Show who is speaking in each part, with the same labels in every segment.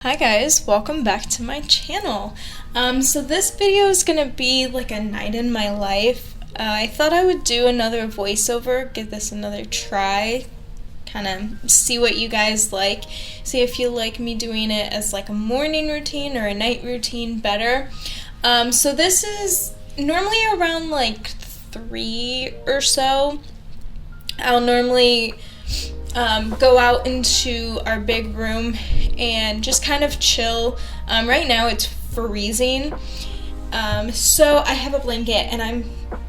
Speaker 1: Hi guys, welcome back to my channel. So this video is gonna be like a night in my life. I thought I would do another voiceover, give this another try, kind of see what you guys like, see if you like me doing it as like a morning routine or a night routine better. So this is normally around like 3 or so. I'll normally go out into our big room and just kind of chill. Right now it's freezing, so I have a blanket and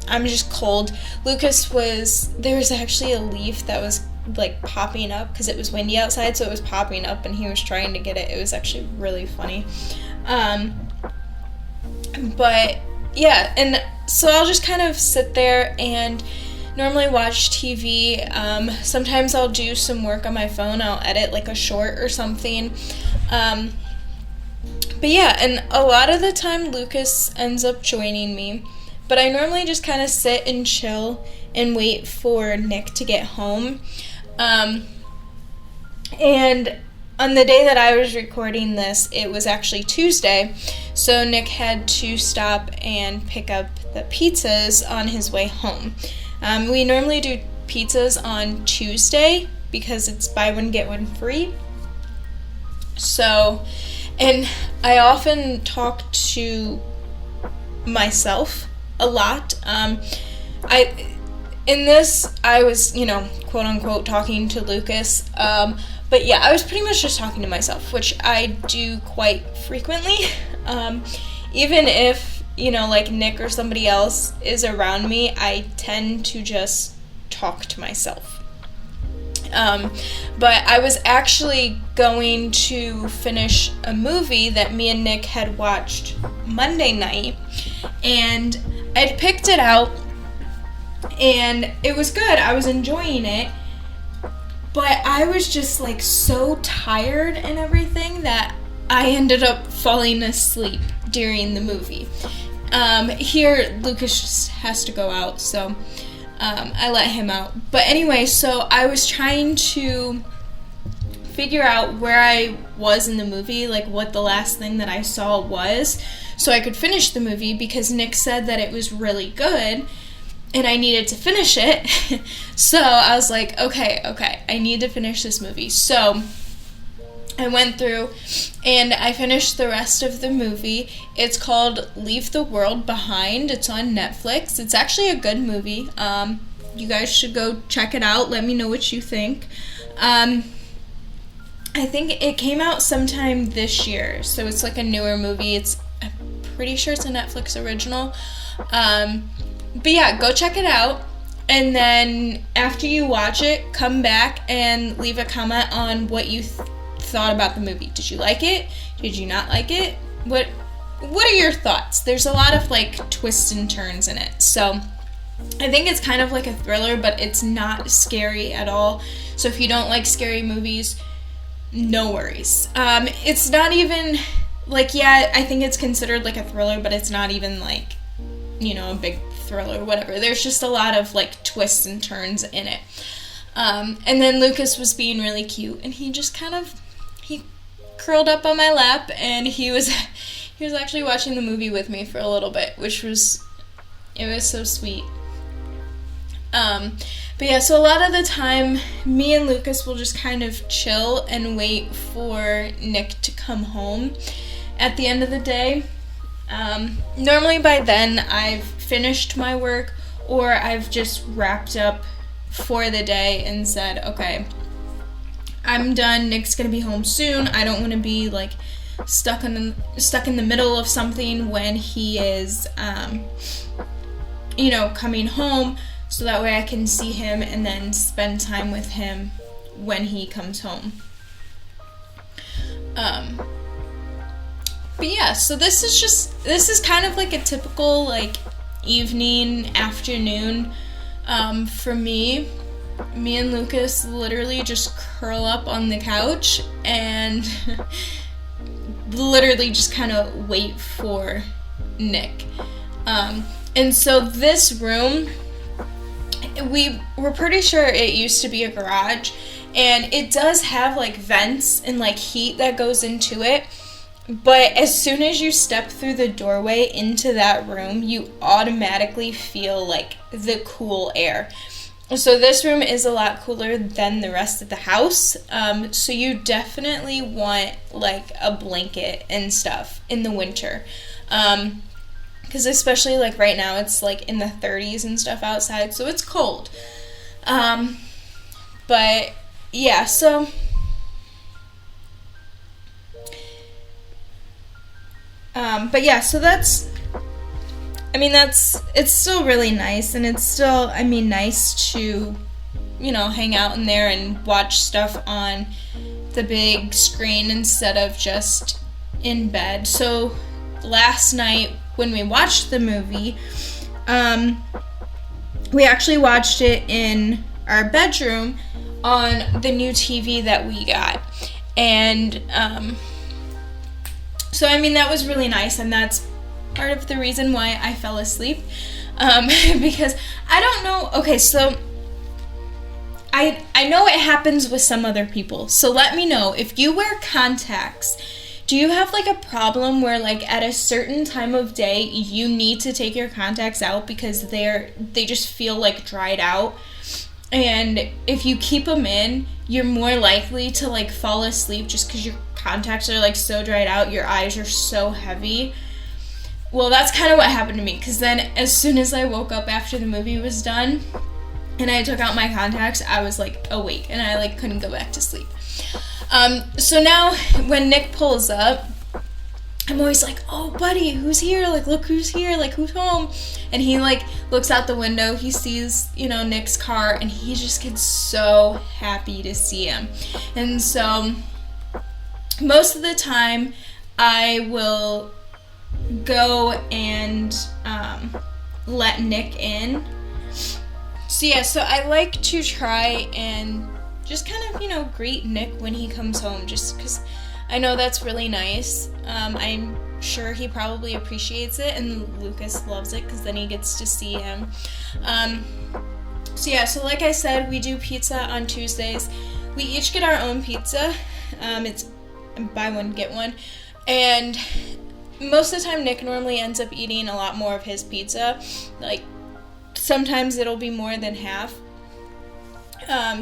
Speaker 1: I'm just cold. There was actually a leaf that was like popping up because it was windy outside, so it was popping up and he was trying to get it. It was actually really funny. But yeah, and so I'll just kind of sit there and normally watch TV. Sometimes I'll do some work on my phone. I'll edit like a short or something. But yeah, and a lot of the time Lucas ends up joining me. But I normally just kind of sit and chill and wait for Nick to get home. And on the day that I was recording this, it was actually Tuesday. So Nick had to stop and pick up the pizzas on his way home. We normally do pizzas on Tuesday because it's buy one, get one free. So, and I often talk to myself a lot. I was, quote unquote, talking to Lucas. But yeah, I was pretty much just talking to myself, which I do quite frequently. Even if like Nick or somebody else is around me, I tend to just talk to myself. But I was actually going to finish a movie that me and Nick had watched Monday night, and I'd picked it out, and it was good. I was enjoying it, but I was just like so tired and everything that I ended up falling asleep during the movie. Here, Lucas just has to go out, so I let him out. But anyway, so I was trying to figure out where I was in the movie, like what the last thing that I saw was, so I could finish the movie, because Nick said that it was really good, and I needed to finish it. So I was like, okay, I need to finish this movie. So I went through and I finished the rest of the movie. It's called Leave the World Behind. It's on Netflix. It's actually a good movie. You guys should go check it out. Let me know what you think. I think it came out sometime this year, so it's like a newer movie. I'm pretty sure it's a Netflix original. But yeah, go check it out. And then after you watch it, come back and leave a comment on what you thought about the movie. Did you like it? Did you not like it? What are your thoughts? There's a lot of like twists and turns in it. So I think it's kind of like a thriller, but it's not scary at all. So if you don't like scary movies, no worries. It's not even like, yeah, I think it's considered like a thriller, but it's not even like, a big thriller, whatever. There's just a lot of like twists and turns in it. And then Lucas was being really cute, and he just he curled up on my lap, and he was actually watching the movie with me for a little bit, which was so sweet. But yeah, so a lot of the time, me and Lucas will just kind of chill and wait for Nick to come home at the end of the day. Normally by then, I've finished my work, or I've just wrapped up for the day and said, okay, I'm done. Nick's gonna be home soon. I don't want to be like stuck in the middle of something when he is, coming home, so that way I can see him and then spend time with him when he comes home. But yeah, so this is kind of like a typical like evening, afternoon, for me. Me and Lucas literally just curl up on the couch and literally just kind of wait for Nick. And so this room, we're pretty sure it used to be a garage, And it does have like vents and like heat that goes into it. But as soon as you step through the doorway into that room, you automatically feel like the cool air. So this room is a lot cooler than the rest of the house. So you definitely want like a blanket and stuff in the winter. Because especially like right now, it's like in the 30s and stuff outside, so it's cold. But yeah, so it's still really nice, and it's still, nice to, hang out in there and watch stuff on the big screen instead of just in bed. So last night when we watched the movie, we actually watched it in our bedroom on the new TV that we got. And so that was really nice, and that's part of the reason why I fell asleep, because I don't know. Okay, so I know it happens with some other people, so let me know if you wear contacts. Do you have like a problem where like at a certain time of day you need to take your contacts out because they just feel like dried out? And if you keep them in, you're more likely to like fall asleep just because your contacts are like so dried out, your eyes are so heavy. Well, that's kind of what happened to me, because then as soon as I woke up after the movie was done and I took out my contacts, I was like awake and I like couldn't go back to sleep. So now when Nick pulls up, I'm always like, oh buddy, who's here? Like, look who's here, like who's home? And he like looks out the window, he sees, Nick's car, and he just gets so happy to see him. And so most of the time I will go and let Nick in. So I like to try and just kind of, greet Nick when he comes home, just because I know that's really nice. I'm sure he probably appreciates it, and Lucas loves it because then he gets to see him. So like I said, we do pizza on Tuesdays. We each get our own pizza. It's buy one, get one. And most of the time, Nick normally ends up eating a lot more of his pizza. Like, sometimes it'll be more than half.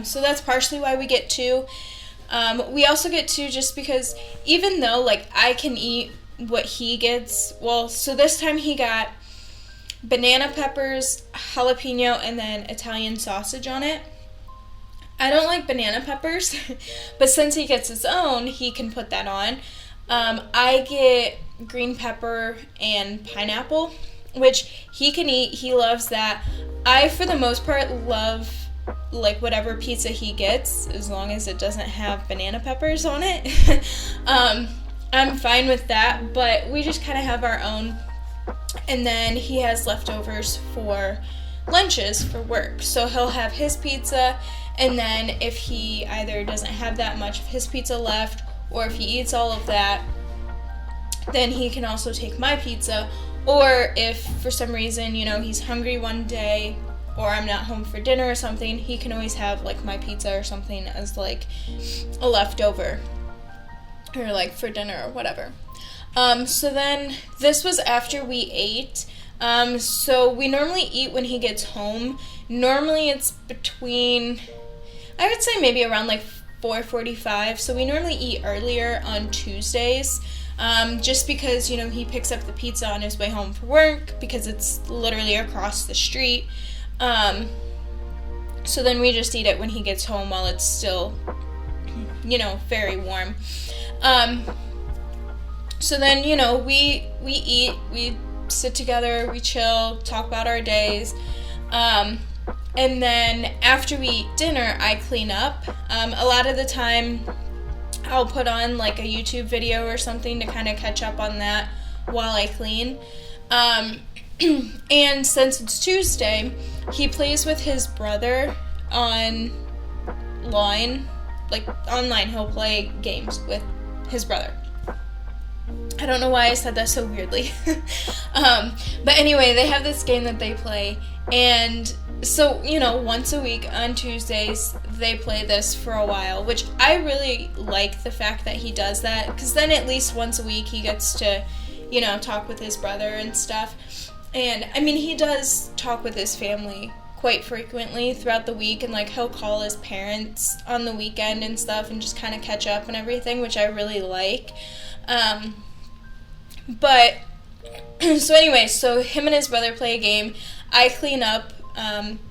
Speaker 1: So that's partially why we get two. We also get two just because even though, like, I can eat what he gets, so this time he got banana peppers, jalapeno, and then Italian sausage on it. I don't like banana peppers, but since he gets his own, he can put that on. I get green pepper and pineapple, which he can eat. He loves that. I, for the most part, love like whatever pizza he gets, as long as it doesn't have banana peppers on it. I'm fine with that, but we just kind of have our own. And then he has leftovers for lunches for work. So he'll have his pizza, and then if he either doesn't have that much of his pizza left, or if he eats all of that, then he can also take my pizza. Or if for some reason, he's hungry one day, or I'm not home for dinner or something, he can always have like my pizza or something as like a leftover, or like for dinner or whatever. So then this was after we ate. So we normally eat when he gets home. Normally it's between, I would say maybe around like 4:45. So we normally eat earlier on Tuesdays. Just because, he picks up the pizza on his way home from work, because it's literally across the street. So then we just eat it when he gets home while it's still, very warm. So then, we eat, we sit together, we chill, talk about our days. And then after we eat dinner, I clean up. A lot of the time, I'll put on like a YouTube video or something to kind of catch up on that while I clean. And since it's Tuesday, he plays with his brother online. Like online, he'll play games with his brother. I don't know why I said that so weirdly. But anyway, they have this game that they play, and So, once a week on Tuesdays, they play this for a while, which I really like the fact that he does that, because then at least once a week he gets to, talk with his brother and stuff. And, he does talk with his family quite frequently throughout the week, and, he'll call his parents on the weekend and stuff and just kind of catch up and everything, which I really like. But, so anyway, so him and his brother play a game. I clean up.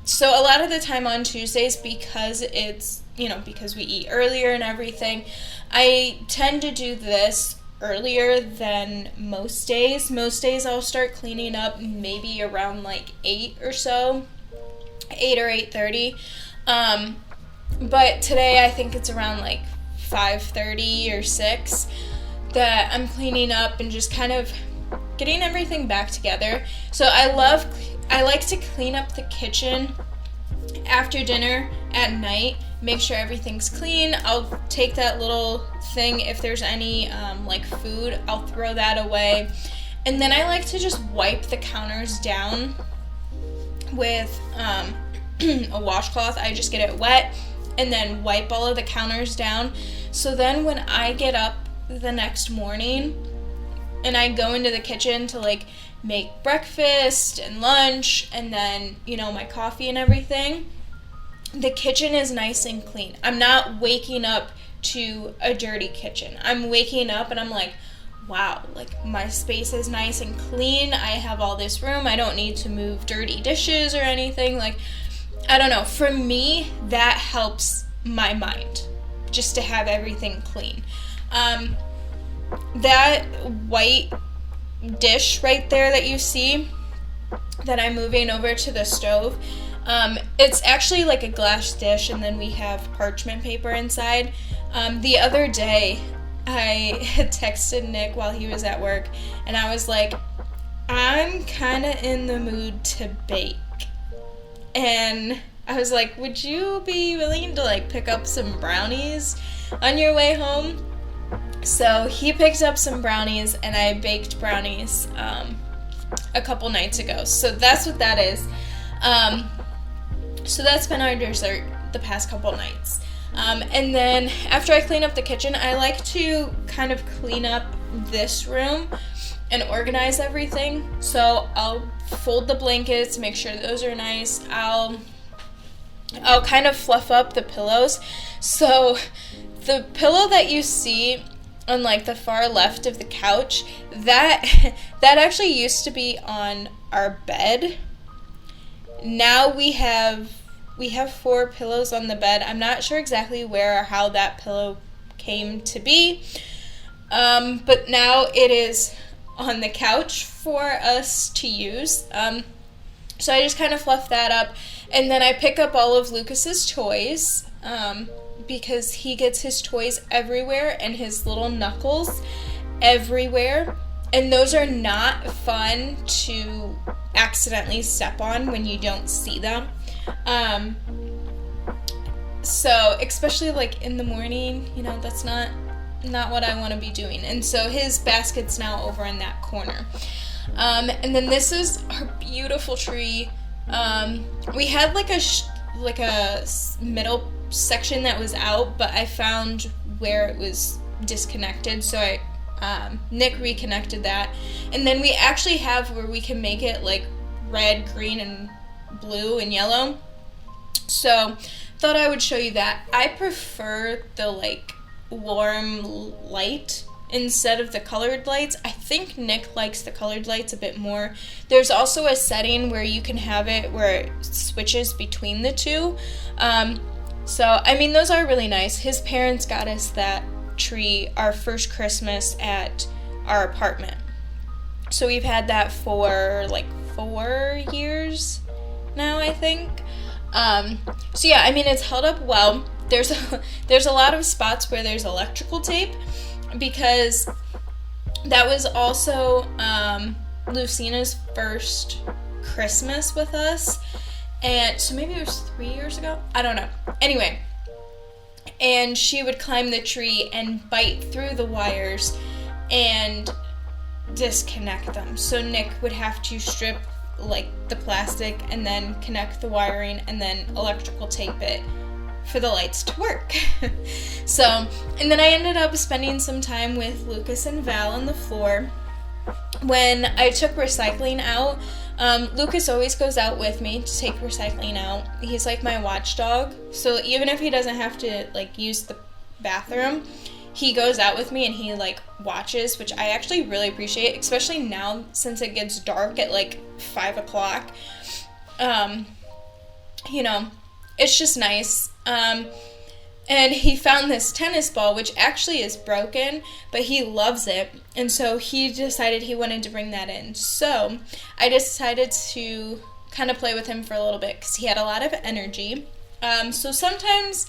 Speaker 1: So a lot of the time on Tuesdays, because it's, because we eat earlier and everything, I tend to do this earlier than most days. Most days I'll start cleaning up maybe around 8 or so, 8 or 8:30. But today I think it's around 5:30 or 6 that I'm cleaning up and just kind of getting everything back together. So I like to clean up the kitchen after dinner at night, make sure everything's clean. I'll take that little thing, if there's any food, I'll throw that away. And then I like to just wipe the counters down with a washcloth. I just get it wet and then wipe all of the counters down. So then when I get up the next morning and I go into the kitchen to make breakfast and lunch and then, my coffee and everything, the kitchen is nice and clean. I'm not waking up to a dirty kitchen. I'm waking up and I'm like, wow, my space is nice and clean. I have all this room. I don't need to move dirty dishes or anything. I don't know. For me, that helps my mind, just to have everything clean. That white dish right there that you see that I'm moving over to the stove, it's actually a glass dish, and then we have parchment paper inside. The other day I had texted Nick while he was at work, and I was like, I'm kind of in the mood to bake, and I was like, would you be willing to pick up some brownies on your way home? So he picked up some brownies, and I baked brownies a couple nights ago. So that's what that is. So that's been our dessert the past couple nights. And then after I clean up the kitchen, I like to kind of clean up this room and organize everything. So I'll fold the blankets, make sure those are nice. I'll kind of fluff up the pillows. So the pillow that you see on the far left of the couch, that actually used to be on our bed. Now we have 4 pillows on the bed. I'm not sure exactly where or how that pillow came to be, but now it is on the couch for us to use. So I just kind of fluff that up, and then I pick up all of Lucas's toys, because he gets his toys everywhere and his little knuckles everywhere, and those are not fun to accidentally step on when you don't see them. So especially in the morning, that's not what I want to be doing. And so his basket's now over in that corner. And then this is our beautiful tree. We had a middle section that was out, but I found where it was disconnected, so Nick reconnected that. And then we actually have where we can make it red, green, and blue and yellow. So thought I would show you that. I prefer the warm light instead of the colored lights. I think Nick likes the colored lights a bit more. There's also a setting where you can have it where it switches between the two. So those are really nice. His parents got us that tree our first Christmas at our apartment. So we've had that for 4 years now, I think. So yeah, it's held up well. There's a lot of spots where there's electrical tape, because that was also Lucina's first Christmas with us, and so maybe it was 3 years ago, I don't know. Anyway, and she would climb the tree and bite through the wires and disconnect them. So Nick would have to strip like the plastic and then connect the wiring and then electrical tape it for the lights to work. So, and then I ended up spending some time with Lucas and Val on the floor. When I took recycling out, Lucas always goes out with me to take recycling out. He's like my watchdog. So even if he doesn't have to like use the bathroom, he goes out with me and he like watches, which I actually really appreciate, especially now since it gets dark at like 5 o'clock. You know, it's just nice. And he found this tennis ball, which actually is broken, but he loves it. And so he decided he wanted to bring that in. So I decided to kind of play with him for a little bit because he had a lot of energy. So sometimes,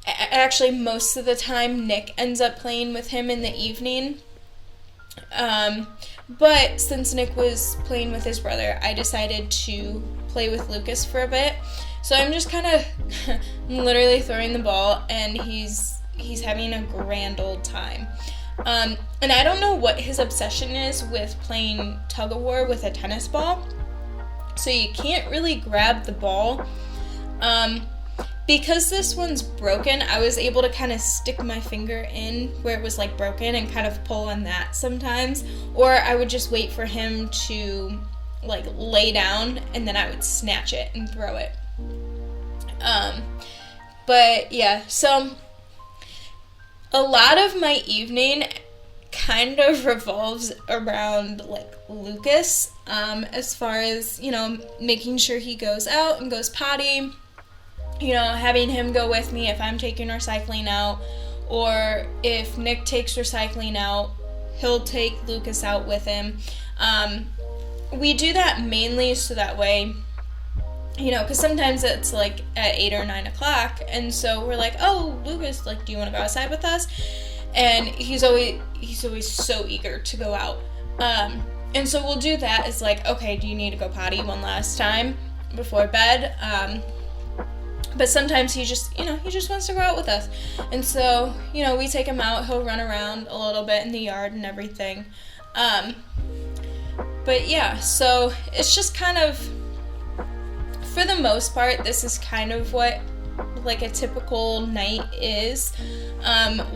Speaker 1: actually most of the time, Nick ends up playing with him in the evening. But since Nick was playing with his brother, I decided to play with Lucas for a bit. So I'm just kind of literally throwing the ball, and he's having a grand old time. And I don't know what his obsession is with playing tug-of-war with a tennis ball. So you can't really grab the ball. Because this one's broken, I was able to kind of stick my finger in where it was like broken and kind of pull on that sometimes. Or I would just wait for him to like lay down, and then I would snatch it and throw it. But yeah, so a lot of my evening kind of revolves around like Lucas, as far as, you know, making sure he goes out and goes potty, you know, having him go with me if I'm taking recycling out, or if Nick takes recycling out, he'll take Lucas out with him. We do that mainly so that way, you know, because sometimes it's like at 8 or 9 o'clock, and so we're like, oh, Lucas, like, do you want to go outside with us? And he's always so eager to go out. And so we'll do that. It's like, okay, do you need to go potty one last time before bed? But sometimes he just wants to go out with us. And so, you know, we take him out. He'll run around a little bit in the yard and everything. But yeah, so it's just kind of, for the most part, this is kind of what like a typical night is.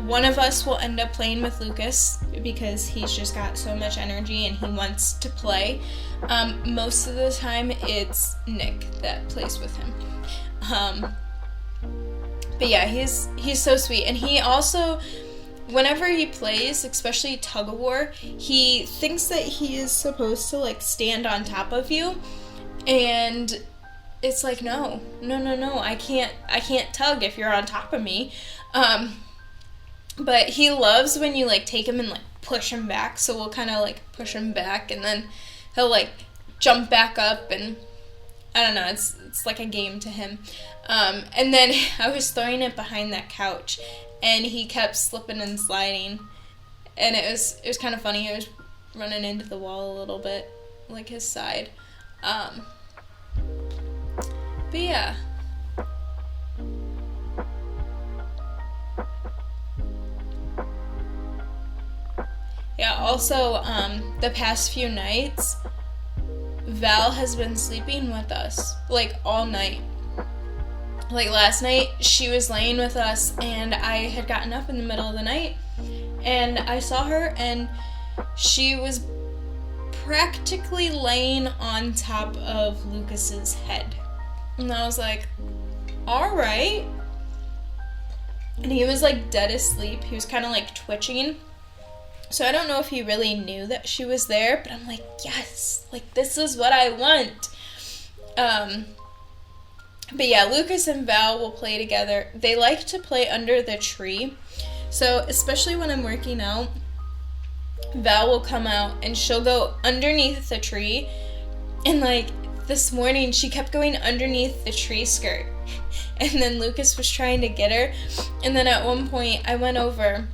Speaker 1: One of us will end up playing with Lucas because he's just got so much energy and he wants to play. Most of the time it's Nick that plays with him. But yeah, he's so sweet, and he also, whenever he plays, especially tug-of-war, he thinks that he is supposed to like stand on top of you, and it's like, no, I can't tug if you're on top of me. But he loves when you like take him and like push him back, so we'll kind of like push him back, and then he'll like jump back up, and I don't know, it's like a game to him. And then I was throwing it behind that couch, and he kept slipping and sliding, and it was kind of funny. I was running into the wall a little bit, like his side. But yeah. Yeah, also, the past few nights, Val has been sleeping with us, like, all night. Like, last night, she was laying with us, and I had gotten up in the middle of the night, and I saw her, and she was practically laying on top of Lucas's head. And I was like, alright. And he was, like, dead asleep. He was kind of, like, twitching. So I don't know if he really knew that she was there, but I'm like, yes, like, this is what I want. But yeah, Lucas and Val will play together. They like to play under the tree. So especially when I'm working out, Val will come out and she'll go underneath the tree. And like this morning, she kept going underneath the tree skirt. And then Lucas was trying to get her. And then at one point, I went over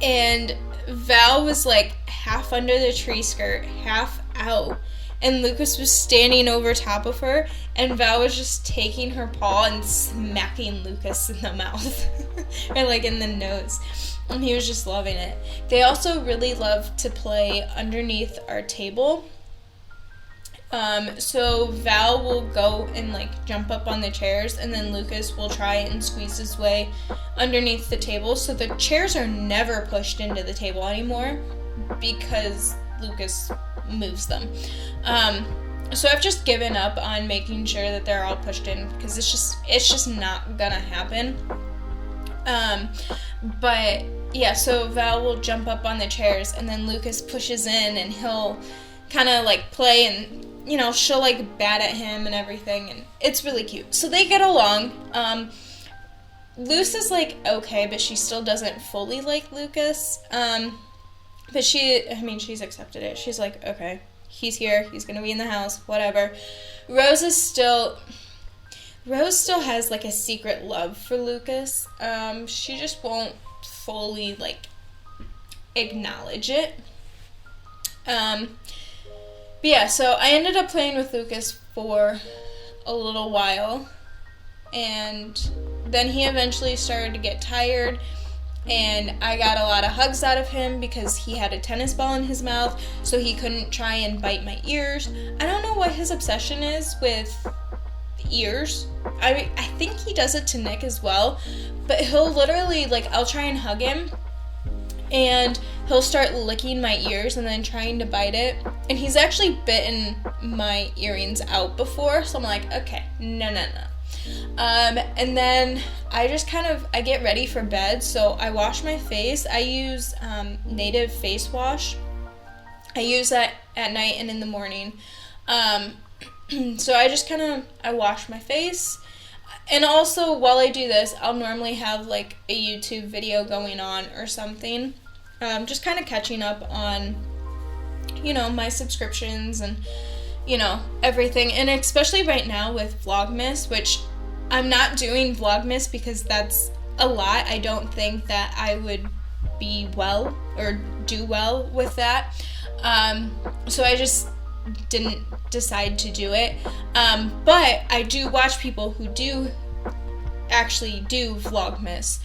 Speaker 1: and Val was like half under the tree skirt, half out, and Lucas was standing over top of her, and Val was just taking her paw and smacking Lucas in the mouth or like in the nose, and he was just loving it. They also really love to play underneath our table. So Val will go and like jump up on the chairs, and then Lucas will try and squeeze his way underneath the table. So the chairs are never pushed into the table anymore because Lucas moves them. So I've just given up on making sure that they're all pushed in because it's just not gonna happen. But yeah, so Val will jump up on the chairs, and then Lucas pushes in, and he'll kind of like play, and you know, she'll like bat at him and everything, and it's really cute. So they get along. Luce is like okay, but she still doesn't fully like Lucas. But she's accepted it. She's like, okay, he's here, he's gonna be in the house, whatever. Rose still has like a secret love for Lucas. She just won't fully like acknowledge it. But yeah, so I ended up playing with Lucas for a little while, and then he eventually started to get tired, and I got a lot of hugs out of him because he had a tennis ball in his mouth, so he couldn't try and bite my ears. I don't know what his obsession is with ears. I think he does it to Nick as well, but he'll literally, like, I'll try and hug him, and he'll start licking my ears and then trying to bite it, and he's actually bitten my earrings out before, so I'm like, okay, no. And then I just I get ready for bed, so I wash my face. I use Native face wash. I use that at night and in the morning. So I just I wash my face. And also, while I do this, I'll normally have like a YouTube video going on or something. Just kind of catching up on, you know, my subscriptions and, you know, everything. And especially right now with Vlogmas, which I'm not doing Vlogmas because that's a lot. I don't think that I would be well or do well with that. So I just didn't decide to do it. But I do watch people who do actually do Vlogmas.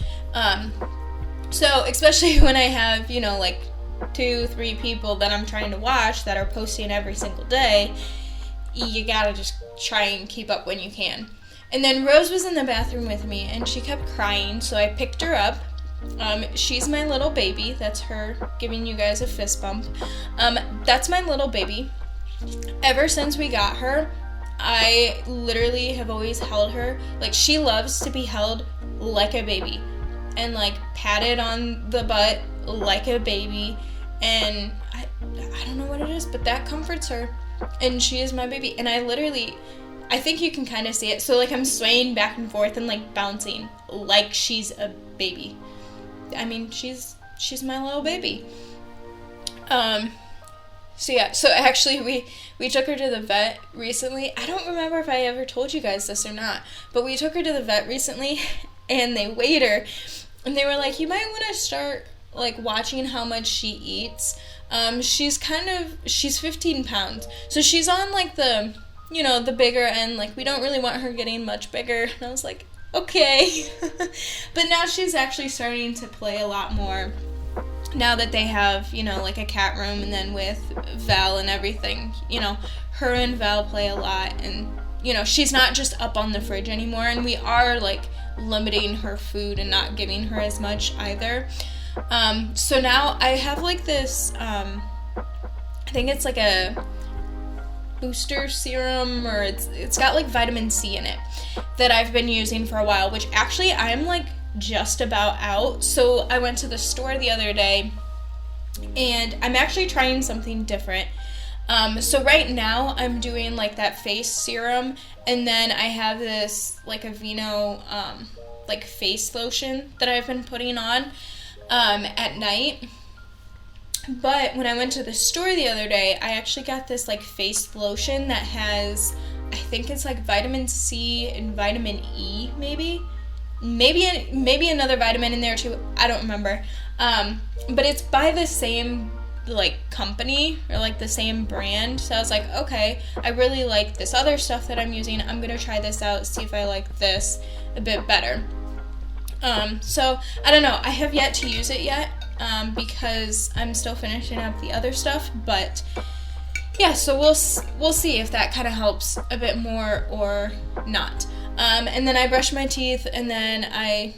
Speaker 1: So especially when I have, you know, like 2-3 people that I'm trying to watch that are posting every single day, you gotta just try and keep up when you can. And then Rose was in the bathroom with me, and she kept crying, so I picked her up. She's my little baby. That's her giving you guys a fist bump. That's my little baby. Ever since we got her, I literally have always held her. Like, she loves to be held like a baby, and like patted on the butt like a baby, and I don't know what it is, but that comforts her, and she is my baby. And I think you can kind of see it. So like I'm swaying back and forth and like bouncing like she's a baby. I mean, she's my little baby. So yeah, so actually we took her to the vet recently. I don't remember if I ever told you guys this or not, but we took her to the vet recently, and they weighed her, and they were like, you might want to start like watching how much she eats. She's 15 pounds, so she's on like the, you know, the bigger end. Like, we don't really want her getting much bigger. And I was like, okay. But now she's actually starting to play a lot more now that they have, you know, like a cat room, and then with Val and everything, you know, her and Val play a lot, and, you know, she's not just up on the fridge anymore, and we are like limiting her food and not giving her as much either. So now I have like this, I think it's like a booster serum, or it's got like vitamin C in it that I've been using for a while, which actually I'm like just about out. So I went to the store the other day, and I'm actually trying something different. So right now I'm doing like that face serum, and then I have this like Aveeno like face lotion that I've been putting on at night. But when I went to the store the other day, I actually got this like face lotion that has, I think it's like vitamin C and vitamin E, maybe another vitamin in there too. I don't remember. But it's by the same like company, or like the same brand. So I was like, okay, I really like this other stuff that I'm using. I'm gonna try this out, see if I like this a bit better. So I don't know. I have yet to use it yet. Because I'm still finishing up the other stuff, but yeah, so we'll see if that kind of helps a bit more or not. And then I brush my teeth, and then I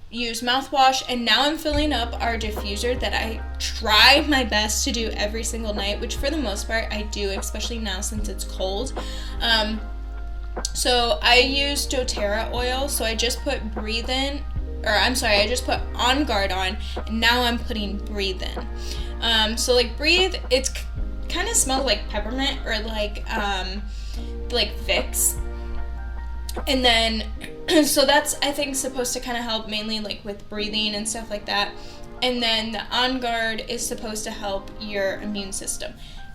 Speaker 1: use mouthwash, and now I'm filling up our diffuser that I try my best to do every single night, which for the most part I do, especially now since it's cold. So I use doTERRA oil, so I just put I just put On Guard on, and now I'm putting Breathe in. So like Breathe, it's kind of smells like peppermint or like Vicks. And then, so that's, I think, supposed to kind of help mainly like with breathing and stuff like that. And then the On Guard is supposed to help your immune system.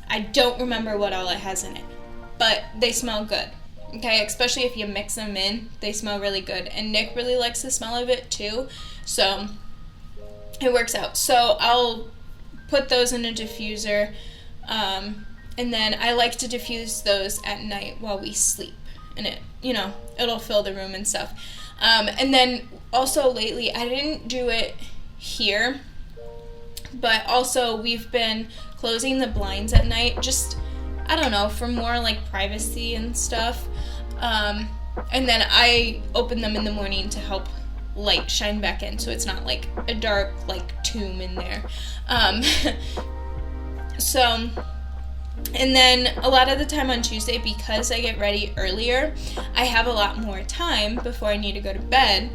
Speaker 1: I don't remember what all it has in it, but they smell good. Okay, especially if you mix them in, they smell really good. And Nick really likes the smell of it too, so it works out. So I'll put those in a diffuser, and then I like to diffuse those at night while we sleep. And it'll fill the room and stuff. And then also lately, I didn't do it here, but also we've been closing the blinds at night, just, I don't know, for more like privacy and stuff. And then I open them in the morning to help light shine back in, so it's not like a dark like tomb in there. And then a lot of the time on Tuesday, because I get ready earlier, I have a lot more time before I need to go to bed.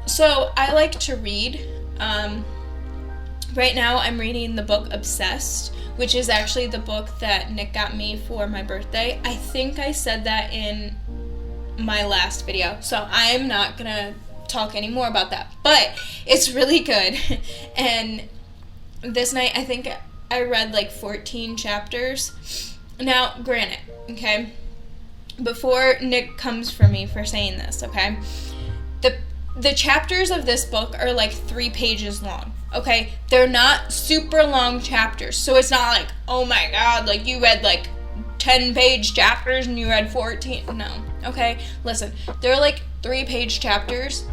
Speaker 1: So I like to read. Right now I'm reading the book Obsessed, which is actually the book that Nick got me for my birthday. I think I said that in my last video, so I'm not gonna talk anymore about that. But it's really good. And this night I think I read like 14 chapters. Now, granted, okay, before Nick comes for me for saying this, okay, the chapters of this book are like 3 pages long, okay? They're not super long chapters, so it's not like, oh my god, like you read like 10-page chapters and you read 14. No, okay? Listen, they're like 3-page chapters,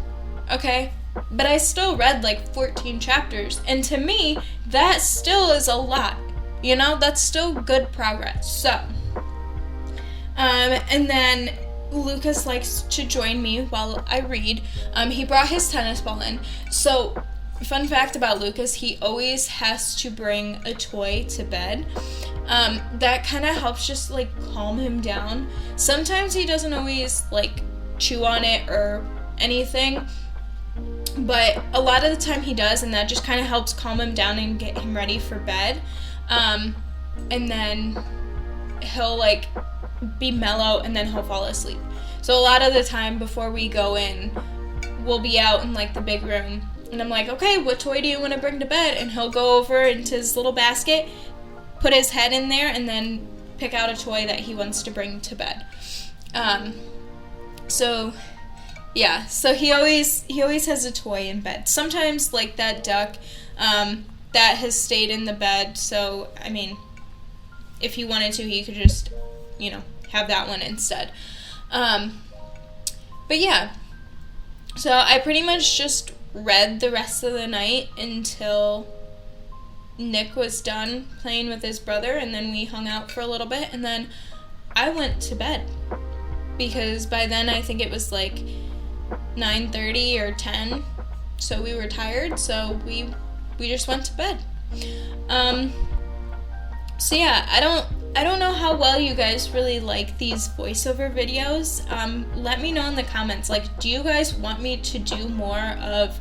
Speaker 1: okay? But I still read like 14 chapters, and to me, that still is a lot, that's still good progress. So, and then Lucas likes to join me while I read. He brought his tennis ball in. So, fun fact about Lucas, he always has to bring a toy to bed. That kind of helps just like calm him down. Sometimes he doesn't always like chew on it or anything, but a lot of the time he does, and that just kind of helps calm him down and get him ready for bed. And then he'll like be mellow, and then he'll fall asleep. So a lot of the time before we go in, we'll be out in like the big room, and I'm like, okay, what toy do you want to bring to bed? And he'll go over into his little basket, put his head in there, and then pick out a toy that he wants to bring to bed. So he always has a toy in bed. Sometimes like that duck that has stayed in the bed, so I mean, if he wanted to, he could just have that one instead. But yeah, so I pretty much just read the rest of the night until Nick was done playing with his brother, and then we hung out for a little bit, and then I went to bed, because by then I think it was like 9:30 or 10, so we were tired, so we just went to bed. So yeah, I don't know how well you guys really like these voiceover videos. Let me know in the comments, like, do you guys want me to do more of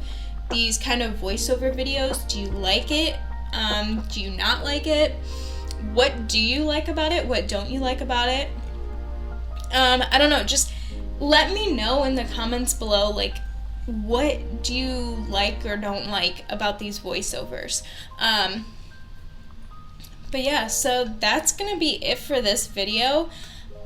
Speaker 1: these kind of voiceover videos? Do you like it? Do you not like it? What do you like about it? What don't you like about it? I don't know, just let me know in the comments below, like, what do you like or don't like about these voiceovers? But yeah, so that's gonna be it for this video.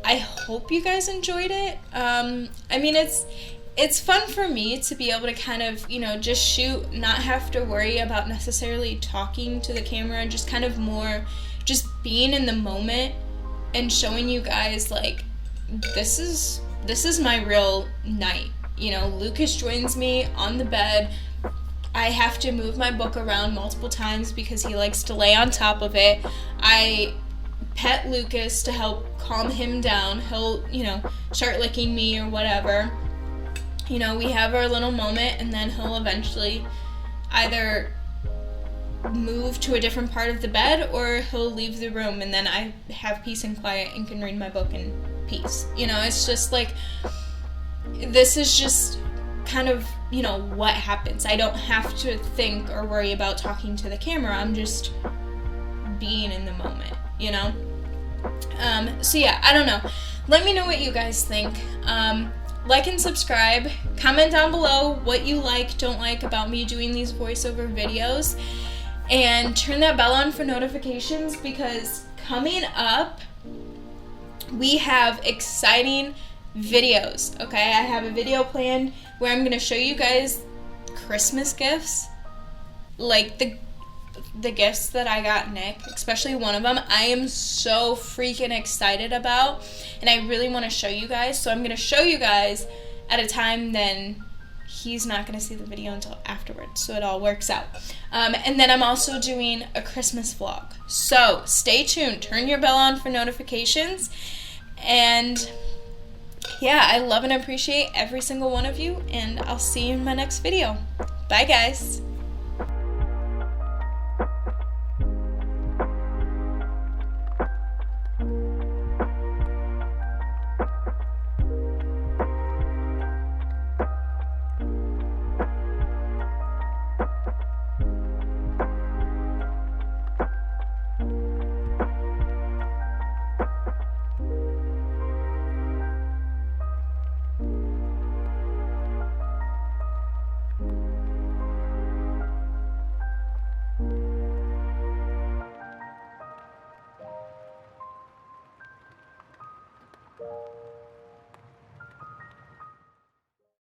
Speaker 1: I hope you guys enjoyed it. I mean, it's fun for me to be able to kind of, just shoot, not have to worry about necessarily talking to the camera, just kind of more just being in the moment and showing you guys, like, this is my real night. Lucas joins me on the bed. I have to move my book around multiple times because he likes to lay on top of it. I pet Lucas to help calm him down. He'll, start licking me or whatever. We have our little moment, and then he'll eventually either move to a different part of the bed or he'll leave the room, and then I have peace and quiet and can read my book in peace. It's just like, this is just kind of, what happens. I don't have to think or worry about talking to the camera. I'm just being in the moment, So yeah, I don't know. Let me know what you guys think. Like and subscribe. Comment down below what you like, don't like about me doing these voiceover videos. And turn that bell on for notifications, because coming up, we have exciting videos, okay? I have a video planned where I'm going to show you guys Christmas gifts, like the gifts that I got Nick, especially one of them I am so freaking excited about, and I really want to show you guys. So I'm going to show you guys at a time then he's not going to see the video until afterwards, so it all works out. And then I'm also doing a Christmas vlog, so stay tuned. Turn your bell on for notifications. And yeah, I love and appreciate every single one of you, and I'll see you in my next video. Bye, guys.